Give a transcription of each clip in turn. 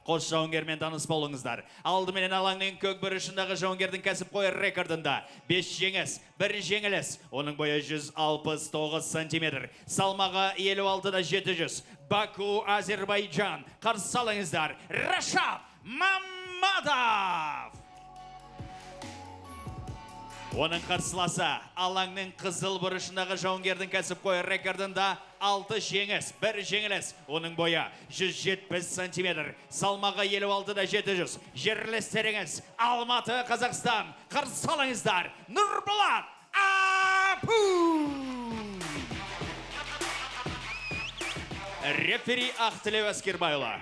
қос жауынгермен таныс болыңыздар. Алдымен алаңның көк бұрышындағы жауынгердің кәсіпқой рекордында 5 жеңіс, 1 жеңіліс. Оның бойы 169 сантиметр. Салмағы 56-да 700. Баку, Азербайджан. Қарсы алыңыздар. Рашад Мамадов. Оның қарсыласы алаңның қызыл бұрышындағы жауынгердің кәсіпқой рекордында 6 жеңіс, 1 жеңіліс. Оның бойы 170 сантиметр. Салмағы 56-да 700. Жерлестеріңіз Алматы, Қазақстан. Қарсы алыңыздар. Нұрболат Апу. Рефери Ақтілеу Әскербайұлы.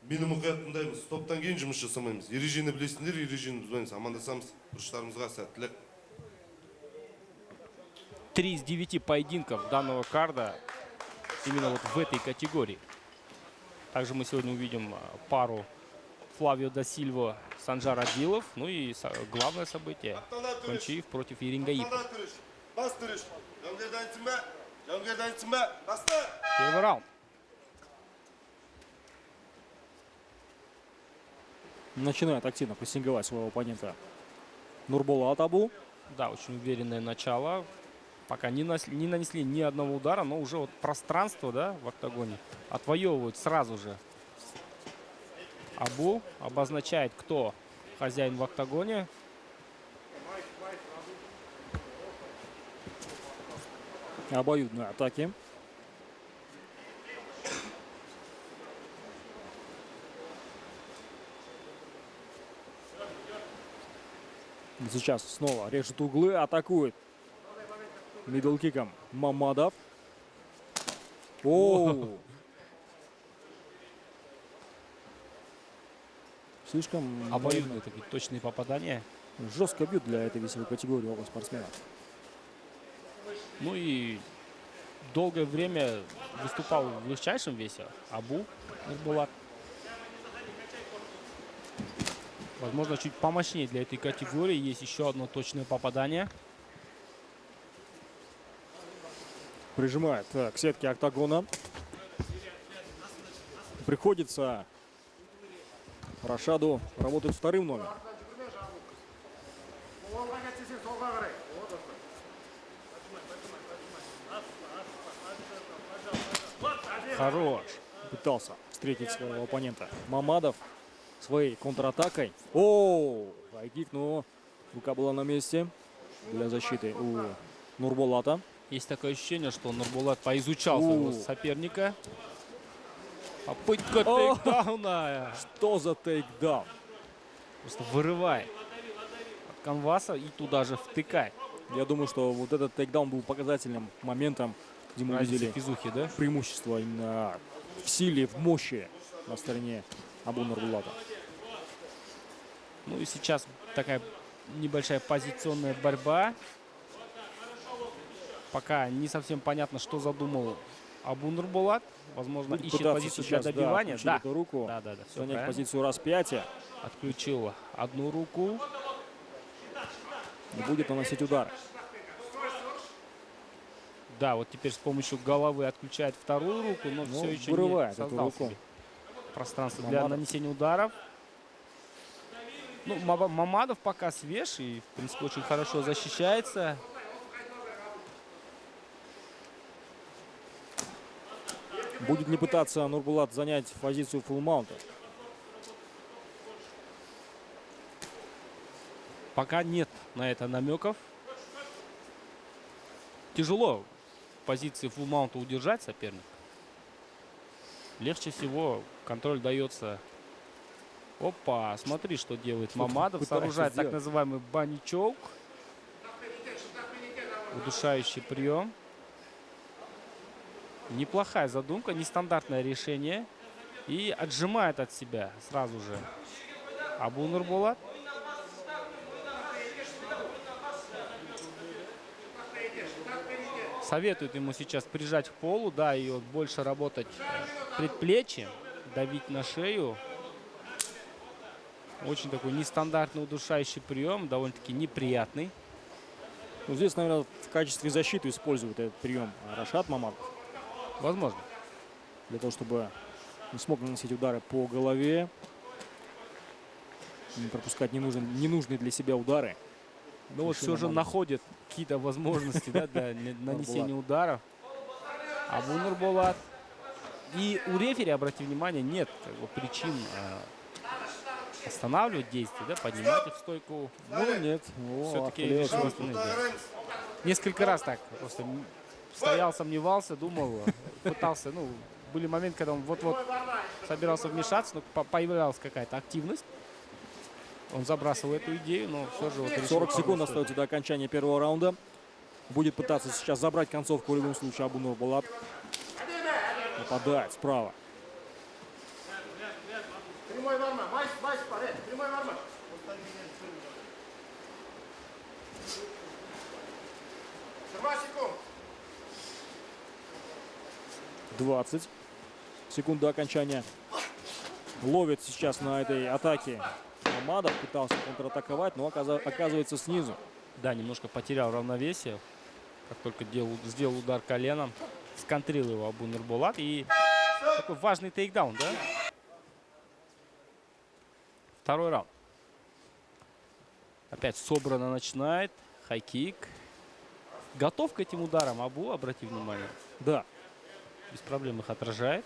Мені мұқият тыңдаймыз. Топтан кейін жұмыс жасамаймыз. Ережені білесіңдер, ережені бұзбаймыз. Амандасамыз. Бұрыштарымызға сәттілік. 3 из 9 поединков данного карда именно вот в этой категории. Также мы сегодня увидим пару Флавио да Сильва, Санжар Адилов. Ну и главное событие – Кончиев против Ерингаипа. Первый раунд. Начинает активно прессинговать своего оппонента Нурболат Абу. Да, очень уверенное начало. Пока не нанесли ни одного удара, но уже вот пространство, да, в октагоне отвоевывают сразу же. Абу обозначает, кто хозяин в октагоне. Обоюдные атаки. Сейчас снова режет углы, атакует мидл-киком Мамадов. Оу! Слишком Обоюдные такие точные попадания. Жестко бьют для этой весовой категории оба спортсмена. Ну и долгое время выступал в легчайшем весе Абу Нурболат. Возможно, чуть помощнее для этой категории. Есть еще одно точное попадание. Прижимает к сетке октагона. Приходится Рашаду работать вторым номером. Хорош. Пытался встретить своего оппонента Мамадов своей контратакой. О, хайкик, но рука была на месте для защиты у Нурболата. Есть такое ощущение, что Нурболат поизучал своего соперника. Попытка тейкдауна. Что за тейкдаун? Просто вырывает от канваса и туда же втыкает. Я думаю, что вот этот тейкдаун был показательным моментом, где мы видели физухи, да? преимущество именно в силе, в мощи на стороне Абу Нурболата. Ну и сейчас такая небольшая позиционная борьба. Пока не совсем понятно, что задумал Абу Нурболат. Возможно, ищет позицию для добивания. Да, эту руку, занять позицию распятия. Отключил одну руку. И будет наносить удар. Да, вот теперь с помощью головы отключает вторую руку, но все еще не создал себе пространство для нанесения ударов. Ну, Мамадов пока свеж и, в принципе, очень хорошо защищается. Будет не пытаться Нурболат занять позицию фулл-маунта. Пока нет на это намеков. Тяжело в позиции фулл-маунта удержать соперника. Легче всего контроль дается. Опа, смотри, что делает Мамадов. Сооружает так называемый банни-чоук. Удушающий прием. Неплохая задумка, нестандартное решение. И отжимает от себя сразу же Абу Нурболат. Советует ему сейчас прижать к полу, да, и вот больше работать предплечьем, давить на шею. Очень такой нестандартный удушающий прием, довольно-таки неприятный. Ну, здесь, наверное, в качестве защиты использует этот прием Рашад Мамадов. Возможно. Для того, чтобы не смог наносить удары по голове. Не пропускать ненужные для себя удары. Но вот все же находит какие-то возможности, да, для нанесения ударов. Абу Нурбулат. И у рефери, обрати внимание, нет как бы, причин останавливать действие, да, поднимать их в стойку. Ну, нет. Все-таки отвлекся. решил остановить, да. Несколько раз так просто стоял, сомневался, думал, пытался, ну, были моменты, когда он вот-вот собирался вмешаться, но появлялась какая-то активность. Он забрасывал эту идею, но все же вот решил 40 секунд поднять. остается до окончания первого раунда. Будет пытаться сейчас забрать концовку в любом случае Абу Нурбулат. Нападает справа. Прямой варма, майс, прямой варма. 20 секунд до окончания. Ловит сейчас на этой атаке Мамадов. Пытался контратаковать, но оказывается снизу. Да, немножко потерял равновесие. Как только сделал удар коленом, сконтрил его Абу Нурбулат. И такой важный тейкдаун, да? Второй раунд. Опять собрано начинает. Хайкик. Готов к этим ударам Абу, обрати внимание. Да. Без проблем их отражает.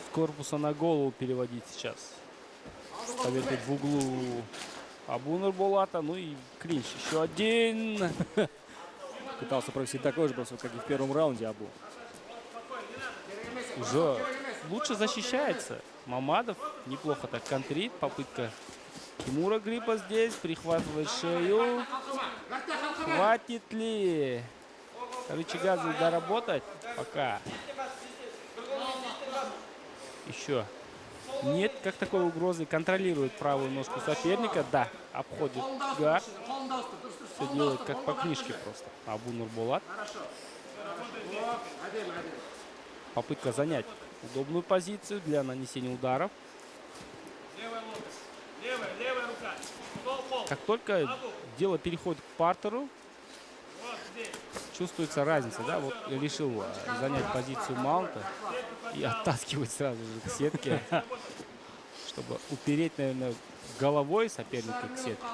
С корпуса на голову переводить сейчас. Советует в углу Абу Нурбулата. Ну и клинч. Еще один. Пытался провести такой же бросок, как и в первом раунде Абу. Уже лучше защищается. Мамадов неплохо так контрит. Попытка Тимура Гриппа здесь. Прихватывает шею. Хватит ли Рычагадзе доработать? Пока. Еще. Нет как такой угрозы. Контролирует правую ножку соперника. Да, обходит гард. Все делает как по книжке просто. Абу Нурбулат. Попытка занять удобную позицию для нанесения ударов. Как только дело переходит к партеру, чувствуется разница, да? Вот решил занять позицию маунта и оттаскивать сразу же к сетке, чтобы упереть, наверное, головой соперника к сетке.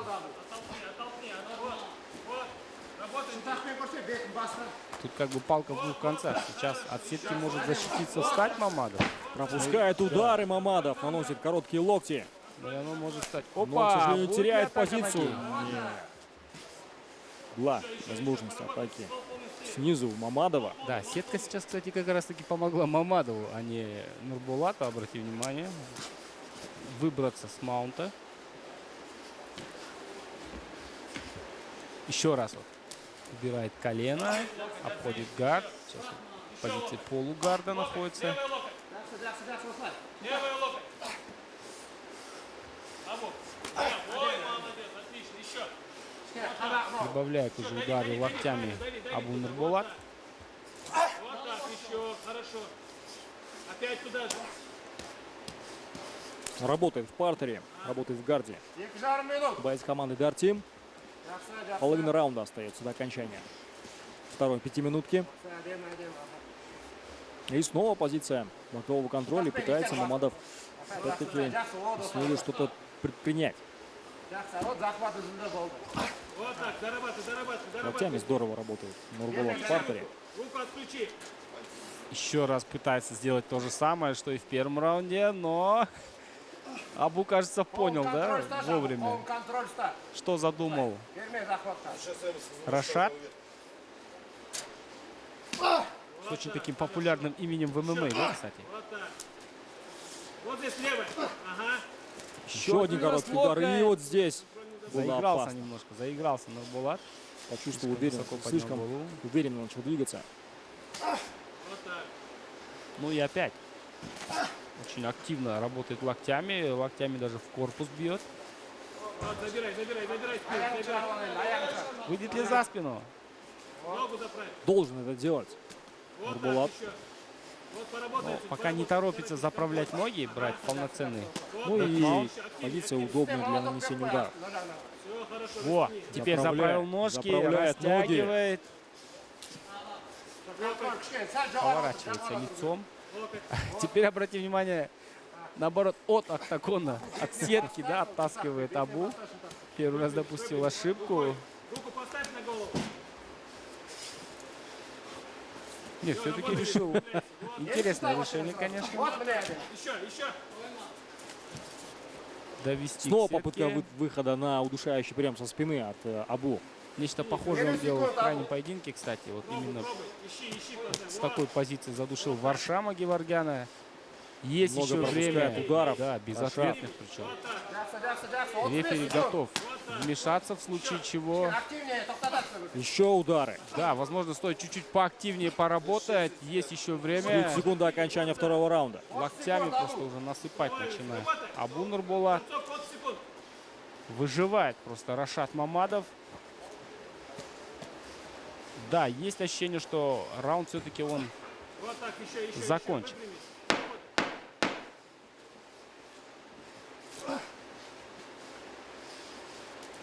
Тут как бы палка в двух концах. Сейчас от сетки может защититься, встать Мамадов. Пропускает удары Мамадов. Наносит короткие локти. Но и оно может стать. Но, к Опа! сожалению, Вот теряет и атака позицию. ноги. Нет. Была возможность атаки снизу у Мамадова. Да, сетка сейчас, кстати, как раз таки помогла Мамадову, а не Нурбулату, обрати внимание, выбраться с маунта. Еще раз вот. Убирает колено, обходит гард. Сейчас вот в позиции полугарда находится. Добавляет уже удары локтями Абу Нурбулат. Вот так, еще, хорошо. Опять туда же. Работает в партере, работает в гарде. Боец команды Дартим. Половина раунда остается до окончания второй пятиминутки. И снова позиция бокового контроля. Пытается Мамадов опять-таки снизу что-то предпринять. Вот так, зарабатывай. Локтями здорово работает Нурбулат в партере. Руку отключи. Еще раз пытается сделать то же самое, что и в первом раунде, но Абу, кажется, понял, да, вовремя, что задумал Рашад. С очень таким популярным именем в ММА, да, кстати. Вот так. Вот здесь левая. Ага. Еще один короткий удар. И вот здесь было Заигрался опасно. немножко, заигрался Нурбулат. Почувствовал уверенно, Высоко поднял слишком голову. уверенно начал двигаться. Вот так. Ну и опять очень активно работает локтями даже в корпус бьет. Вот, забирай спину, забирай. Выйдет ли за спину? Ногу заправь. Должен это делать. Вот Нурбулат. так еще. Вот поработайте. Пока не торопится заправлять ноги, брать полноценный. Ну и позиция удобная для нанесения удара. Все хорошо. Во, теперь заправил ножки, растягивает, поворачивается лицом. Теперь обратите внимание, наоборот, от октагона, от сетки, да, оттаскивает Абу. Первый раз допустил ошибку. Руку поставь на голову. Нет, все-таки решил. Интересное решение, конечно. Вот, блядь. Еще. Довести Снова к сетке. попытка выхода на удушающий прием со спины от Абу. Нечто похожее он делал в крайнем поединке, кстати. Вот именно Пробуй. Ищи. с такой позиции задушил Варшама Геворгяна. Есть Много еще время. пропускает ударов. Да, безответных причем. Вот Рефери здесь готов вмешаться в случае чего. Активнее, топтать. Еще удары. Да, возможно, стоит чуть-чуть поактивнее поработать. Есть еще 30 время. секунд до окончания второго раунда. Локтями просто уже насыпать начинает. Абу Нурбулат 20 секунд. выживает просто Рашад Мамадов. Да, есть ощущение, что раунд все-таки он Вот так, еще. закончен.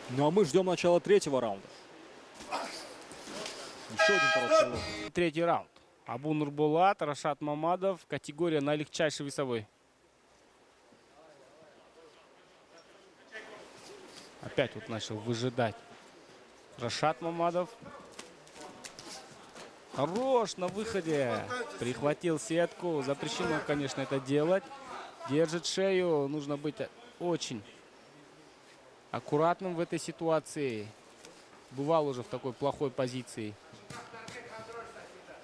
Ну а мы ждем начала третьего раунда. Еще один короткий лоб. Третий раунд. Абу Нурбулат, Рашад Мамадов. Категория на легчайший весовой. Опять вот начал выжидать Рашад Мамадов. Хорош на выходе. Прихватил сетку. Запрещено, конечно, это делать. Держит шею. Нужно быть очень аккуратным в этой ситуации. Бывал уже в такой плохой позиции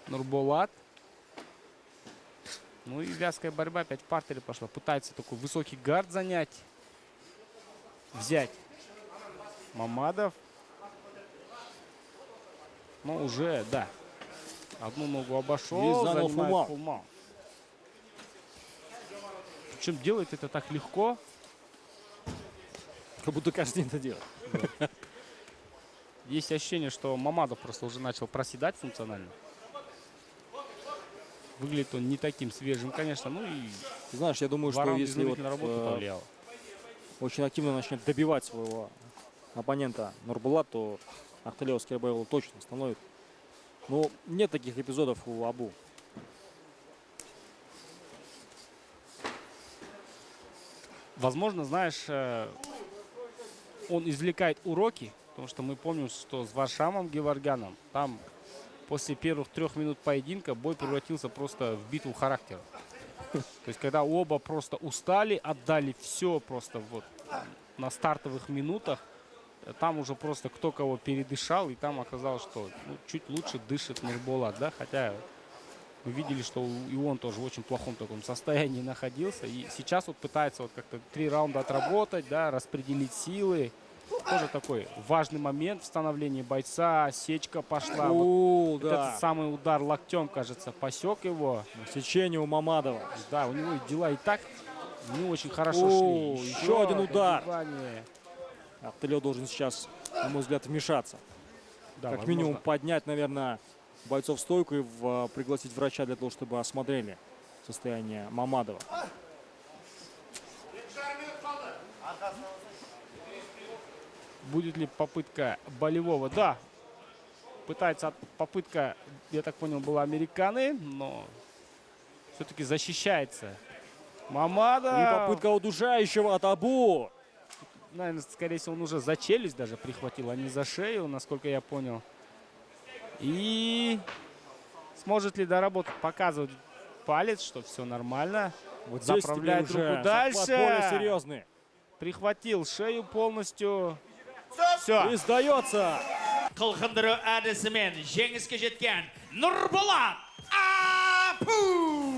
Нурбулат. Ну и вязкая борьба. Опять в партере пошла. Пытается такой высокий гард занять. Взять Мамадов. Ну уже, да. Одну ногу обошел. И занял занимает фулл-маунт. фулл-маунт. Причем делает это так легко. Как будто каждый день это делает. Есть ощущение, что Мамадов просто уже начал проседать функционально. Выглядит он не таким свежим, конечно. Ну и Ты знаешь, я думаю, два что раунда если вот изнурительной работы повлияло. очень активно начнет добивать своего оппонента Нурбулат, то Ахталио Скербаеву точно остановит. Но нет таких эпизодов у Абу. Возможно, знаешь, он извлекает уроки, потому что мы помним, что с Варшамом Геворгяном там после первых 3 минут поединка бой превратился просто в битву характера. То есть, когда оба просто устали, отдали все просто вот на стартовых минутах, там уже просто кто кого передышал, и там оказалось, что чуть лучше дышит Нурбулат, да, хотя мы видели, что и он тоже в очень плохом таком состоянии находился, и сейчас вот пытается вот как-то 3 раунда отработать, да, распределить силы. Тоже такой важный момент в становлении бойца. Сечка пошла. Вот Да. этот самый удар локтем, кажется, посек его. Сечение у Мамадова. Да, у него дела и так не очень хорошо О, шли. еще один удар. добивание. Ахталио должен сейчас, на мой взгляд, вмешаться. Да, Как возможно, минимум поднять, наверное, бойцов в стойку и пригласить врача для того, чтобы осмотрели состояние Мамадова. будет ли попытка болевого. Да, пытается попытка, я так понял, была американы, но все-таки защищается Мамадов. И попытка удушающего от Абу. Наверное, скорее всего, он уже за челюсть даже прихватил, а не за шею, насколько я понял. И сможет ли доработать, показывать палец, что все нормально. Вот здесь Заправляет теперь уже руку дальше. захват более серьезный. Прихватил шею полностью. Все. И сдается. Қылқындыру әдісімен жеңіске жеткен Нұрболат Апу!